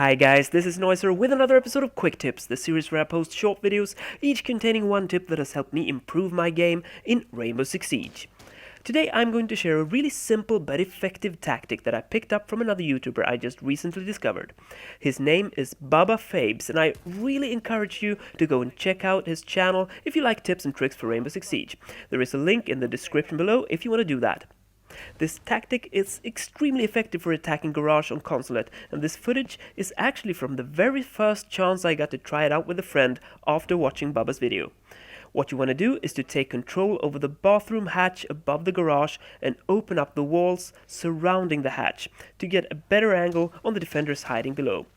Hi guys, this is Noiser with another episode of Quick Tips, the series where I post short videos, each containing one tip that has helped me improve my game in Rainbow Six Siege. Today I'm going to share a really simple but effective tactic that I picked up from another YouTuber I just recently discovered. His name is Baba Fabes, and I really encourage you to go and check out his channel if you like tips and tricks for Rainbow Six Siege. There is a link in the description below if you want to do that. This tactic is extremely effective for attacking Garage on Consulate, and this footage is actually from the very first chance I got to try it out with a friend after watching Bubba's video. What you want to do is to take control over the bathroom hatch above the garage and open up the walls surrounding the hatch to get a better angle on the defenders hiding below.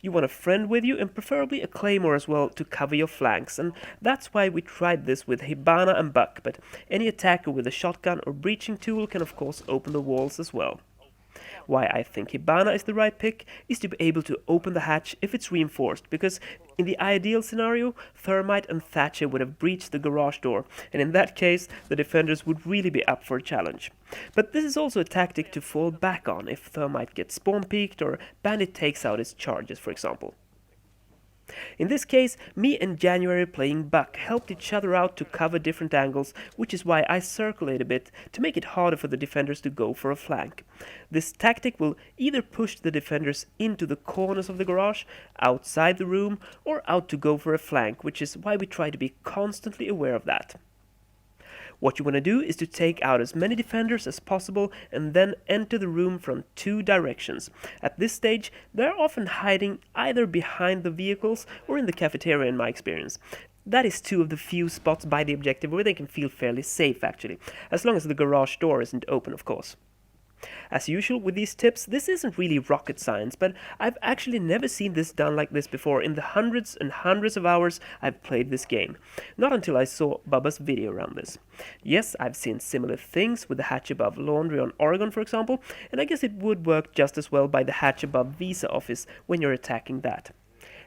You want a friend with you and preferably a claymore as well to cover your flanks, and that's why we tried this with Hibana and Buck, but any attacker with a shotgun or breaching tool can of course open the walls as well. Why I think Hibana is the right pick is to be able to open the hatch if it's reinforced, because in the ideal scenario, Thermite and Thatcher would have breached the garage door, and in that case, the defenders would really be up for a challenge. But this is also a tactic to fall back on if Thermite gets spawn peeked or Bandit takes out his charges, for example. In this case, me and January playing Buck helped each other out to cover different angles, which is why I circulate a bit to make it harder for the defenders to go for a flank. This tactic will either push the defenders into the corners of the garage, outside the room, or out to go for a flank, which is why we try to be constantly aware of that. What you want to do is to take out as many defenders as possible and then enter the room from two directions. At this stage, they're often hiding either behind the vehicles or in the cafeteria in my experience. That is two of the few spots by the objective where they can feel fairly safe actually, as long as the garage door isn't open of course. As usual with these tips, this isn't really rocket science, but I've actually never seen this done like this before in the hundreds and hundreds of hours I've played this game. Not until I saw Bubba's video around this. Yes, I've seen similar things with the hatch above Laundry on Oregon for example, and I guess it would work just as well by the hatch above Visa office when you're attacking that.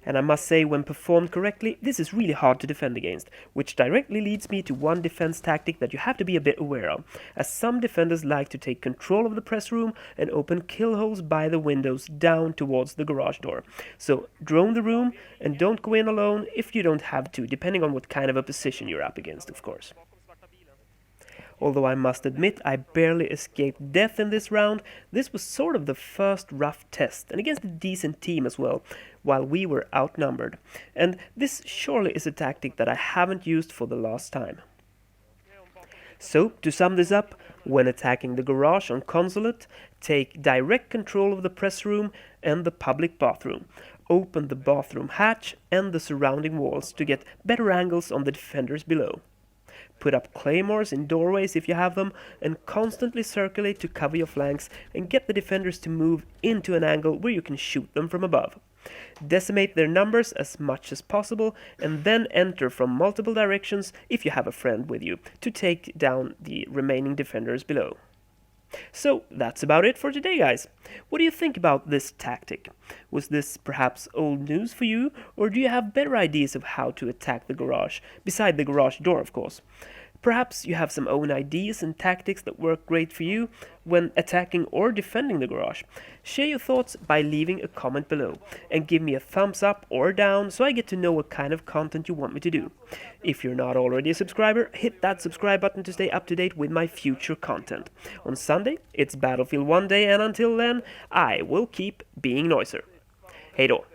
And I must say, when performed correctly, this is really hard to defend against, which directly leads me to one defense tactic that you have to be a bit aware of, as some defenders like to take control of the press room and open kill holes by the windows down towards the garage door. So drone the room and don't go in alone if you don't have to, depending on what kind of a position you're up against, of course. Although I must admit I barely escaped death in this round, this was sort of the first rough test, and against a decent team as well, while we were outnumbered. And this surely is a tactic that I haven't used for the last time. So, to sum this up, when attacking the garage on Consulate, take direct control of the press room and the public bathroom. Open the bathroom hatch and the surrounding walls to get better angles on the defenders below. Put up claymores in doorways if you have them, and constantly circulate to cover your flanks and get the defenders to move into an angle where you can shoot them from above. Decimate their numbers as much as possible, and then enter from multiple directions if you have a friend with you to take down the remaining defenders below. So that's about it for today, guys. What do you think about this tactic? Was this perhaps old news for you, or do you have better ideas of how to attack the garage, beside the garage door of course? Perhaps you have some own ideas and tactics that work great for you when attacking or defending the garage. Share your thoughts by leaving a comment below, and give me a thumbs up or down so I get to know what kind of content you want me to do. If you're not already a subscriber, hit that subscribe button to stay up to date with my future content. On Sunday, it's Battlefield 1 day, and until then, I will keep being Noiser. Hej då!